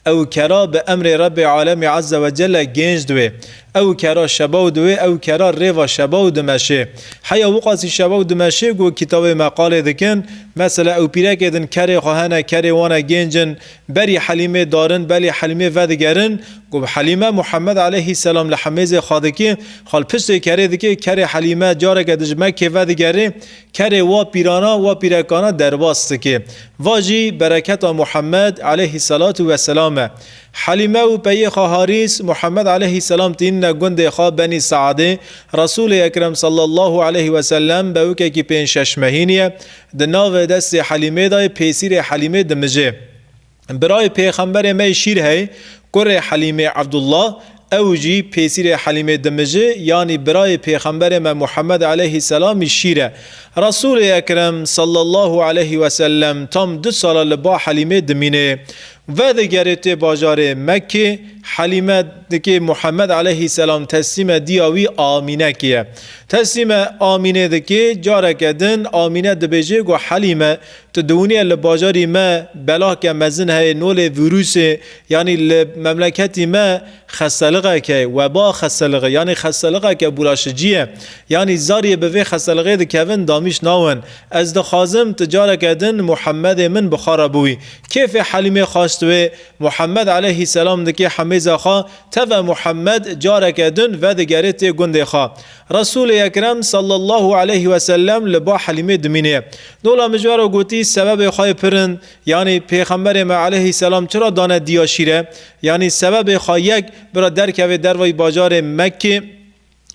Speaker 1: ew kera bi emrê Rabbê alemî azze ve celle gênc diwê. Ew kera şebaw diwê, ew kera rêva şebaw dimeşê. Heya wexasî şebaw dimeşê got kitabê meqalê dikin, mesela ew pîrekê din kerê xwe hene, kerê wan e gêncin, berî Halîmê darin, belî Halîmê vedigerin, got Halîme Muhammed aleyhisselam li hemêzê xwe dike, xwe li piştê kerê dike, kerê Halîme careke ji Mekkê vedigerê, kerê wa pîrana wa pîrekana derbas dike. Va jî bereketa Muhammed aleyhissalatu vesselam e. Halîme û peyê xwe Harîs Muhammed aleyhisselam tînine gundê xwe Benî Saedê, Resul-i Ekrem sallallahu aleyhi ve sellem bewikekî pênc şeş mehîniye di navê destê Halîmê de pêsîrê Halîmê dimije. Birayê pêxemberê me şîr hey, kurê Halîmê Abdullah, ew jî pêsîrê Halîmê dimije, yani birayê pêxemberê me Muhammed aleyhisselamî şîr e. Resul-i Ekrem sallallahu aleyhi ve sellem tam 2 sala li ba Halîmê dimîne. Ve digerê tê bajarê Mekkê, Halîme dike Muhammed aleyhisselam teslîme diya wî Amînekê ye. Teslîme Amînê dike, careke din Amîne dibêje got Halîme, tu dûniye li bajarî me belahke mezin heye, nolê vîrûsê, yani li memleketî me xesteliqeke, weba xesteliqe, yani xesteliqeke bulaşıcı ye. Yani zariyê bi vê xesteliqê dikevin damiş nawin. Ez dixwazim tu careke din Muhammedê min bixara bûyî. Kêfê Halîmê xwast wê, Muhammed aleyhisselam dike hemêza xwe, teve Muhammed careke din vedigerê tê gundê xwe. Resul-i Ekrem sallallahu aleyhi ve sellem li ba Halîmê dimîne. Dola mijwara gotî sebebê xwe pirin, yani pêxemberê me aleyhisselam çira dane diya şîre, yani sebebê xwe yek bira derkeve dervayî bajarê Mekkê,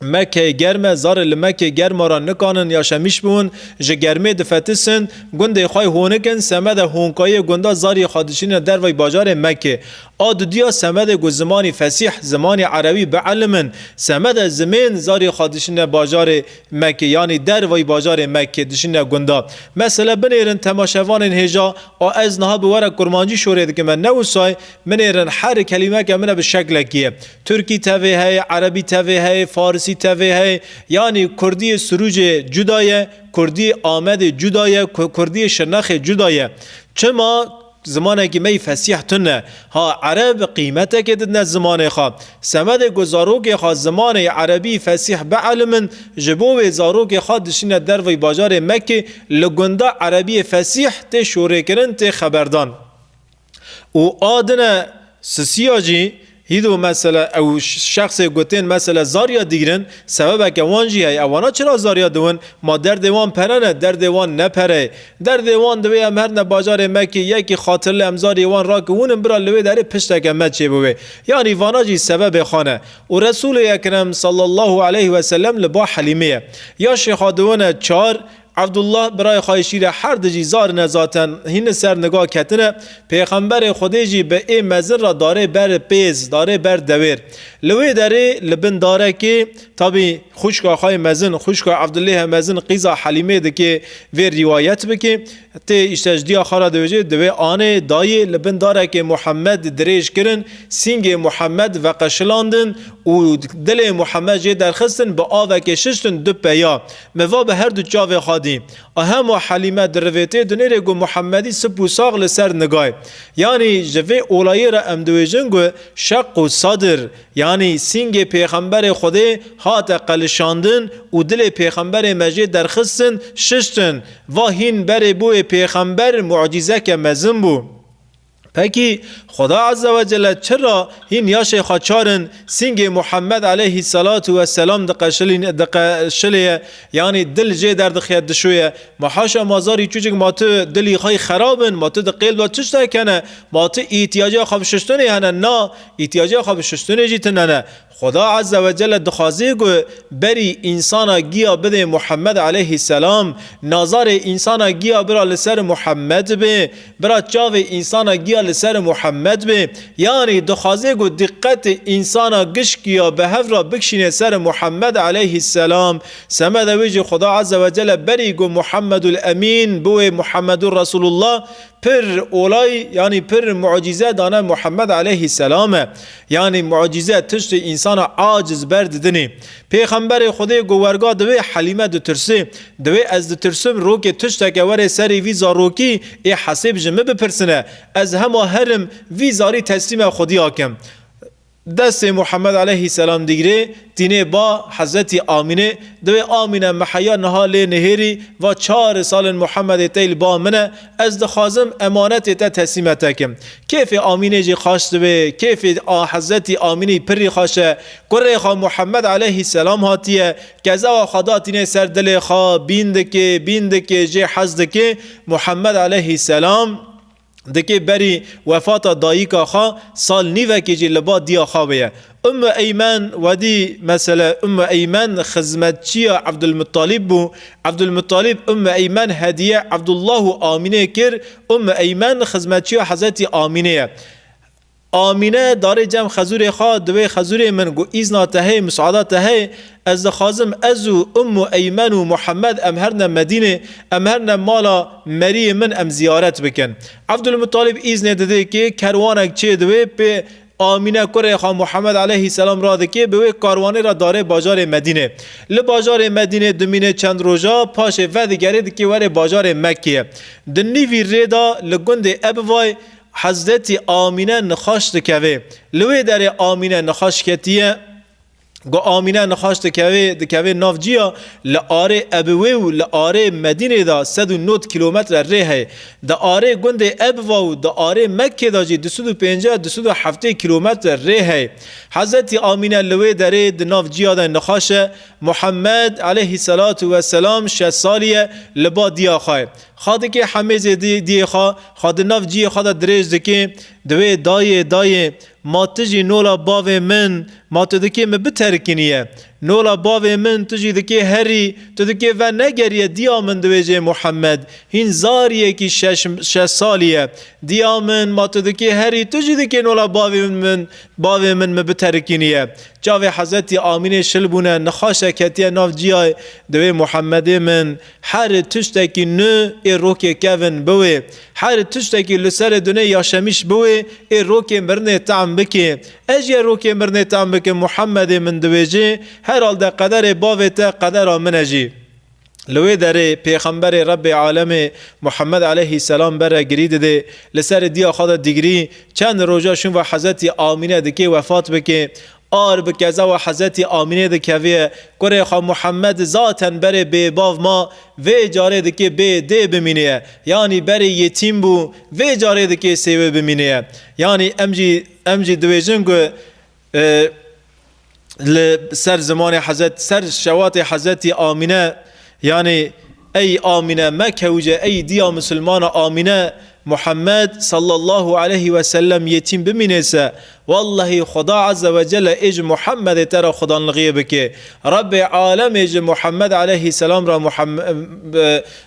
Speaker 1: Mekkê germe, zarê li Mekkê germa ra nikanin ya şemiş bûn, ji germê difetisin, gundê xwe hûnikin, semede hûnkayê gunda zarî xwe dişîne dervayî bajarê Mekkê. A dudiya semede ku zimanî fesîh, zimanî Erebî bi elimin, semede zimên zarî xwe dişîne bajarê Mekkê, yani dervayî bajarê Mekkê dişîne gunda. Mesela binêrin temaşevanên hêja, a ez niha bi were kurmancî şorê dikim me newsay, binêrin her kelimeke min e bi şeklekî ye. Türkî tevê heye, Erebî tevê heye, Farsî tevê heye, yani Kurdiyê Sirûcê cuda ye, Kurdî Amedê cuda ye, Kurdiyê Şirnexê cuda ye. Çima زمانه که می فسیح تنه ها عرب قیمته که دنه زمانه خواه سمد گزاروک خواه زمان عربی فسیح بعلمن جبو زاروک خواه دشینه در وی باجار مکه لگنده عربی فسیح تی شوره کرن تی خبردان و آدنه سسیاجی هیدو مثلا او شخص گوتین مثلا زاریا دیگرن سبب که وانجی های اوانا چرا زاریا دون ما در دیوان پرنه در دیوان نپره در دیوان دوی هم هر نباجار مکی یکی خاطر امزاری وان را که اونم برا لوی داره پشتک مد چه بوه یعنی وانا جی سبب خانه و رسول اکرم صلی الله علیه و سلم لبا حلیمه یا شیخ دونه چار عبدالله برای خواهشیر هر دجی زار نزاتن هین سر نگاه کتنه پیغمبر خودجی به ای مزر را داره بر پیز داره بر دویر لوی داره لبن داره که طبی خوشکا خواهی مزن خوشکا عبدالله مزن قیزا حلیمه ده که وی روایت بکه تی اشتجدیا خارا دوجه دوی آنه دای لبن داره که محمد دریش کرن سینگ محمد و قشلاندن و دل محمد جه درخستن با آوه که ششتن دو پیا موا به هر دو جاوه خادی اهم و حلیمه درویته دنیره گو محمدی سپو ساغ لسر نگاه یعنی جوه اولایی را امدویجن گو شق و صدر یعنی سینگ پیغمبر خوده هات قلشاندن و دل پیغمبر مجید درخستن ششتن و هین بر بو پیغمبر معجزه که مزن بو پکی خدا عز و جل چرا هین یاش خاچارن سینگ محمد علیه السلام دقشلیه یعنی دل جه در دخیت دشویه محاشا مازاری چوچک ما تو دلی خواهی خرابن ما تو دقیل با چشتا کنه ما تو ایتیاجه خواب ششتونه هنه نا ایتیاجه خواب ششتونه جیتنه نه خدا عز و جل دخوازی گو بری انسانا گیا بده محمد علیه السلام نظر انسانا گیا برا لسر محمد به برا چاو انسانا گیا لسر محمد به یعنی دخوازی گو دقت انسانا گش گیا به هفرا بکشینه سر محمد علیه السلام سمد ویج خدا عز و جل بری گو محمد الامین بو محمد رسول الله پر اولای یعنی پر معجزه دانه محمد علیه السلام یعنی معجزه تشت انسان عاجز برد دنی پیغمبر خدا گوورگا دوی حلیمه دو ترسه دوی از دو ترسم رو که تشت که وره سری ویزا روکی ای حسیب جمع بپرسنه از همه هرم ویزاری تسلیم خودی آکم دست محمد علیه السلام دیگره دینه با حضرت آمینه دوی آمینه محیا نهال نهری و 4 سال محمد تیل با منه از دخوازم امانت تا تسلیمت کم کیف آمینه جی خواست دوی کیف حضرت آمینه پری خواشه قره خواه محمد علیه السلام هاتیه کذا و خدا تینه سر دل خواه بیندکه جی حزدکه محمد علیه السلام دکی بری وفات دایی که خواه سال نیوه که جی لبا دیا خواه ایمن ودی مثلا ایمن خزمتچی عبدالمطالب بو عبدالمطالب ایمن هدیه عبدالله آمینه کر ایمن خزمتچی حضرت آمینه آمینه داره جمع خزور خواه دوی خزور من گو ایزنا تهی مساعدات تهی از خازم ازو ایمن و محمد امهرنا مدینه امهرنا مالا مری من ام زیارت بکن عبدالمطالب ایزنه داده که کروانک چه دوی به آمینه کره خواه محمد علیه السلام را ده که به کاروانه را داره باجار مدینه لباجار مدینه دمینه چند روزا پاش و دیگره ده که وره باجار مکیه دنیوی ریدا لگند ابوای حضرت آمینه نخاشت کوه لوی در آمینه نخاشت کتیه گو آمینه نخاشت کوه نافجیا لآره ابوه و لآره مدینه دا 109 کیلومتر ریه دا آره گند ابوه و دا آره مکه دا جی 250-207 کیلومتر ریه حضرت آمینه لوی داره دا نافجیا دا نخاشت محمد علیه السلام 6 سالیه لبا دیا خواه خواهده که حمیز دی خواه خواهده نافجی خواه دریج دکه دوی دای ما تجی نولا باو من ما تو دکی ما بترکنیه نولا باو من تجی دکی هری تو دکی و نگریه دیا من دویجه محمد هین زاریه کی 6 سالیه دیا من ما تو دکی هری تجی دکی نولا باو من بترکنیه جاوه حضرت آمین شلبونه نخاشه کتیه ناف جیای دوی محمد من هر تشتکی نو ای روکی کون بوه هر تشتکی لسر دونه یا شمیش بوه ای روکی مرنه تعم بکه اجی روکی مرنه تعم بکه محمد من دویجه هر حال ده قدر باوه تا قدر منجی لوی داره پیغمبر رب عالم محمد علیه السلام بره گرید ده لسر دیا خود دیگری چند روزا شون و حضرت آمینه دکی وفات بکه آر بکزا و حضرت آمینه دکویه کره خواه محمد ذاتن بره به باو ما و جاره دکی به ده بمینه یعنی بره یتیم بو و جاره دکی سیوه بمینه یعنی امجی دویجن که سر زمان حضرت سر شوات حضرت آمینه یعنی ای آمینه مکوجه ای دیا مسلمان آمینه محمد صلی الله علیه و سلم یتیم بمینیسه والله خدا عز و جل اج محمد ترى خدا نغیب که رب عالم اج محمد علیه السلام را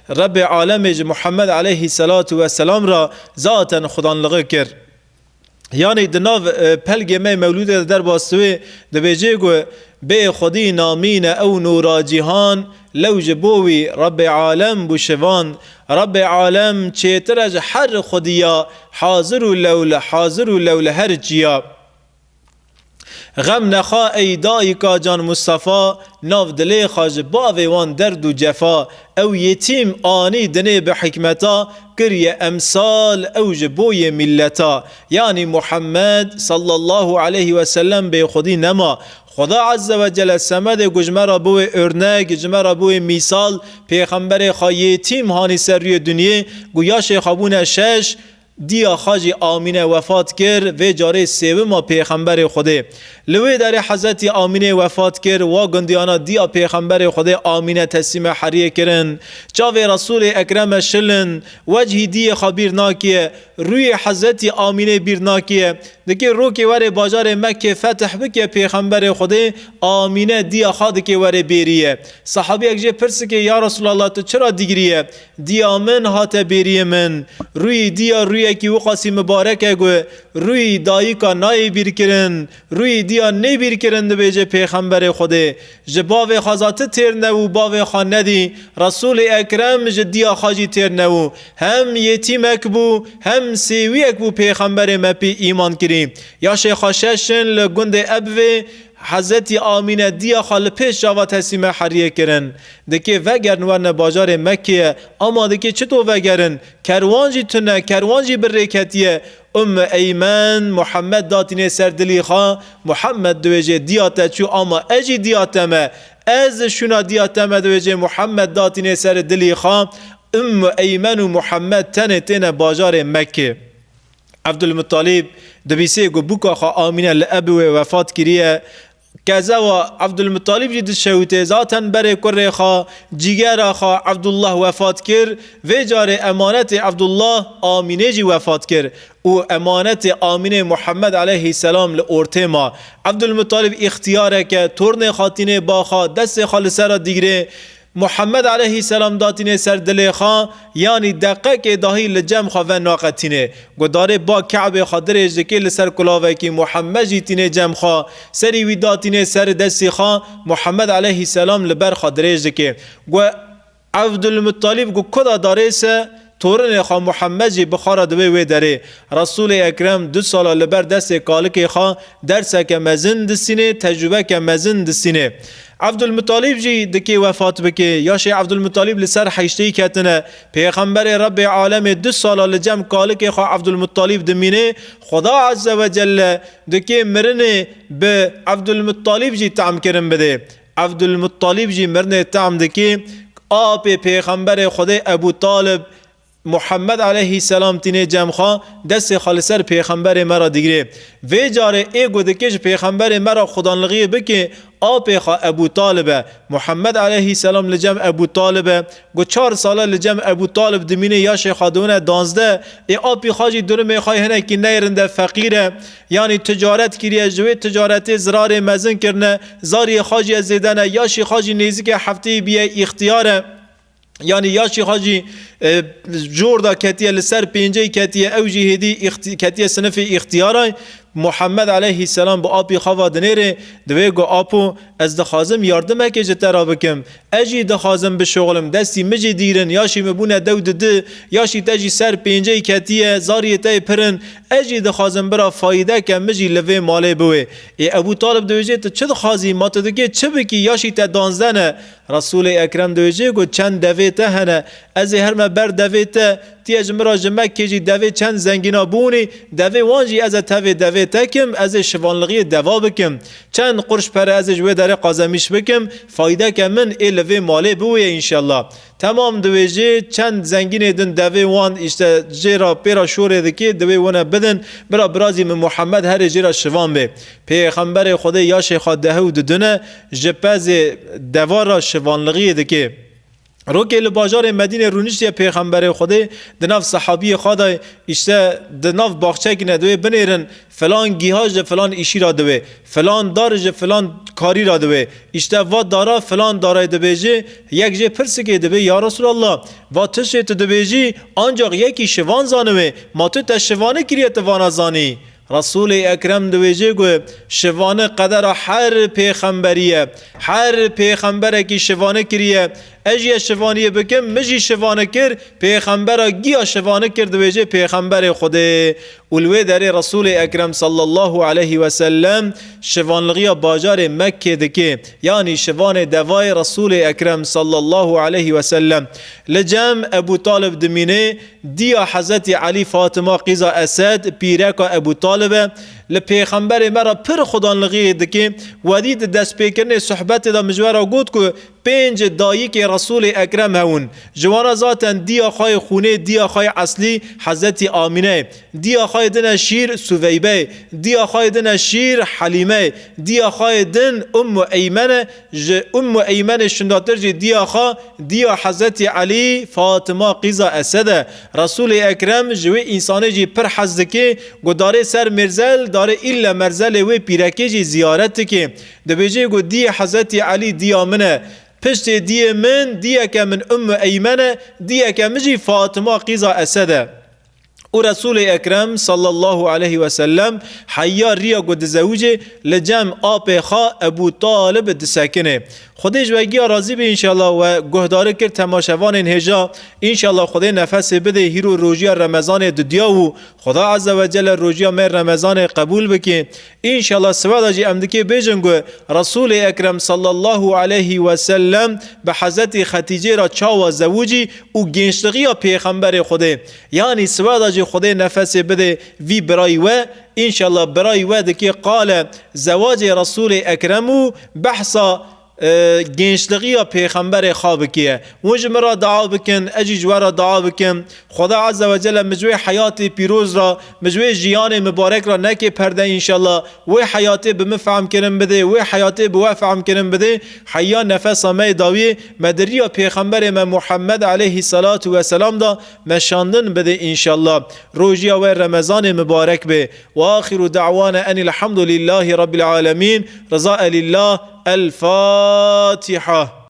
Speaker 1: رب عالم اج محمد علیه السلام را ذاتا خدا نغیب کرد یعنی دناو پلگ می مولود در باستوی دبیجه گو به خودی نامین او نورا جهان لوج بوی رب عالم بوشوان رب عالم چیترج هر خودیا حاضر و لول هر جیا غم نخوا ای دایکا جان مصطفی ناف دلی خاج باوی وان درد و جفا او یتیم آنی دنه به حکمتا کریه امثال اوج بوی ملتا یعنی محمد صلی الله علیه و سلم به خودی نما خدا عز و جل سمد گجمه را بوی ارنگ گجمه را بوی میسال پیغمبر خواهی تیم هانی سر روی دنیا گویا شیخابون شش دیا خاجی آمینه وفات کرد و جاره سیوه ما پیغمبر خوده لوی در حضرت آمینه وفات کرد و گندیانا دیا پیغمبر خوده آمینه تسلیم حریه کرن چاوه رسول اکرم شلن وجهی دی خبیر ناکیه روی حضرت آمینه بیر ناکیه دکی رو که وره باجار مکه فتح بکه پیغمبر خوده آمینه دیا خواده که وره بیریه صحابی اکجه پرس که یا رسول الله تو چرا دیگریه دیا من هات بیریه من روی دیا روی کی وقاسی مبارکه گو روی دایی کا نای بیر کرن روی دیا نی بیر کرن دو بیجه پیغمبر خوده جباو خازات تیر نو باو خان ندی رسول اکرم جدیا خاجی تیر نو هم یتیمک بو هم سیویک بو پیغمبر مپی ایمان کریم یا شیخ ششن لگند ابوه حضرت آمینه دیا خال پیش جاوا تسلیم حریه کرن دکه وگرن ورن باجار مکه اما دکه چطور وگرن کروانجی تونه کروانجی برکتیه ایمن محمد داتینه سردلی خواه محمد دویجه دیاته چو اما اجی دیاتمه از شونا دیاتمه دویجه محمد داتینه سردلی خواه ایمن و محمد تنه باجار مکه عبدالمطالب دبیسه گو بوکا خواه آمینه لأبوه وفات کریه کذا و عبدالمطالب جد شوته ذاتن بره کره خوا جیگر خوا عبدالله وفات کر و جار امانت عبدالله آمینه جی وفات کر و امانت آمینه محمد علیه السلام لورته ما عبدالمطالب اختیاره که تورن خاتینه باخوا دست خالصه دیگره محمد علیه السلام داتینه سر دل خوا یعنی دقیق داهی لجم خوا و ناقتینه گداره با کعب خادر اجدکی لسر کلاوه که محمد جیتینه جم خوا سری وی داتینه سر دستی خوا محمد علیه السلام لبر خادر اجدکی و عبدالمطالب گو کدا داره سه تورن خوا محمد جی بخارا دوی وی داره رسول اکرم 2 سال لبر دست کالک خوا درسه که مزن دستینه تجربه که مزن دستینه عبدالمطالب جی دکی وفات بکه یا شی عبدالمطالب لسر حیشتی کتنه پیغمبر رب عالم 2 سال لجم کالک خوا عبدالمطالب دمینه خدا عز و جل دکی مرنه به عبدالمطالب جی تعم کرن بده عبدالمطالب جی مرنه تعم دکی آب پیغمبر خدا ابو طالب محمد علیه السلام تینه جمخا دست خالصر پیغمبر مرا دیگره و جاره ای گودکش پیغمبر مرا خدانلغی بکه آب خوا ابو طالبه محمد علیه السلام لجم ابو طالبه گو 4 ساله لجم ابو طالب دمینه یا شیخادونه 12 ای آبی خاجی درمه خواهی هنه که نیرنده فقیره یعنی تجارت کریه جوی تجارت زرار مزن کرنه زاری خاجی زیدنه یا شیخاجی نیزی که هفته بیه اختیاره یعنی یا شیخ حاجی جور دا کتیه لسر پینجه کتیه او جهدی کتیه صنف اختیارای محمد علیه السلام با آبی خواه دنیره دوی گو آپو از دخوازم یاردمه که جترا بکم اجی دخوازم به شغلم دستی مجی دیرن یاشی مبونه دو ده یاشی تجی سر پینجه کتیه زاری تای پرن اجی دخوازم برا فایده که مجی لوی ماله بوه ای ابو طالب دویجه تو چه دخوازی ما تو دگه چه بکی یاشی تا دانزدنه رسول اکرم دویجه گو چند دوی ته هنه از هرم بر دوی ته تیج مرا جمک کجی دوی چند زنگینا بونی دوی وانجی از تاوی دوی تکم از شوانلغی دوا بکم چند قرش پر از جوه در قازمیش بکم فایده که من ایلوی ماله بوی انشالله تمام دویجه چند زنگین دن دوی وان اشته جیرا پیرا شوره دکی دوی وانه بدن برا برازی من محمد هر جیرا شوان به پیغمبر خدا یا شیخا دهو ددنه جپز دوارا شوانلغی دکی روکه لباجار مدینه رونیشتی پیغمبر خدا دناف صحابی خدا اشته دناف باغچه که ندوه بنیرن فلان گیهاج فلان ایشی را دوه فلان دارج فلان کاری را دوه اشته و دارا فلان دارای دویجه یک جه پرسه که دوه یا رسول الله و تشه تو دویجی آنجا یکی شوان زانوه ما تو تشوانه کریت وانا زانی رسول اکرم دویجه گوه شوانه قدر هر پیغمبریه هر پیغمبره که شوانه کریه اجی شوانیه بکم مجی شوانه کر پیغمبره گیا شوانه کر دویجه پیغمبر خوده اولوه در رسول اکرم صلی الله علیه و سلم شوانلغی باجار مکه دکه یعنی شوان دوای رسول اکرم صلی الله علیه و سلم لجم ابو طالب دمینه دیا حضرت علی فاطمه قیزا اسد پیرک ابو طالب لپیغمبر مرا پر خدانلغی دکه ودید دست پیکرن صحبت دا مجوره گود که 5 دایی که رسول اکرم هون جوانا ذاتن دیا خای خونه دیا خای اصلی حضرت آمینه دیا خای دن شیر سویبه دیا خای دن شیر حلیمه دیا خای دن ام ایمن شنداتر جی دیا خا دیا حضرت علی فاطمه قیزا اسد رسول اکرم جوی انسانه جی پر حزدکه گو داره سر مرزل داره ایلا مرزل و پیرکه جی زیارت که دبیجه گو دی حضرت علی دیا منه پشت دی من دیه که من ایمنه دیه که مجی فاطمه قیزا اسده و رسول اکرم صلی الله علیه و سلم حیا ریا گود زوجه لجم آب خا ابو طالب دسکنه خودش وگی راضی به انشالله و گهداره کرد تماشوان انهجا انشالله خدا نفس بده هیرو روژیا رمضان ددیا و خدا عز و جل روژیا مر رمضان قبول بکه انشالله سوادا جی امدکی بیجنگو رسول اکرم صلی الله علیه و سلم به حضرت خدیجه را چاوا زوجی و گنشتقی پیغمبر خدا یعنی سوادا جی خدا نفس بده وی برای و انشالله برای و دکی قال زواج رسول اکرم بحثا گنشتقی پیغمبر خواب کیه وج مرا دعا بکن اجی جوارا دعا بکن خدا عز و جل مجوی حیات پیروز را مجوی جیان مبارک را نکه پرده انشالله و حیات بمفهم کنم بده و حیات بوفهم کنم بده حیا نفس ما داوی مدری پیغمبر ما محمد علیه الصلاة و سلام دا مشاندن بده انشالله روزیا و رمضان مبارک به و آخر دعوانا ان الحمد لله رب العالمین رضا لله الفاتحة.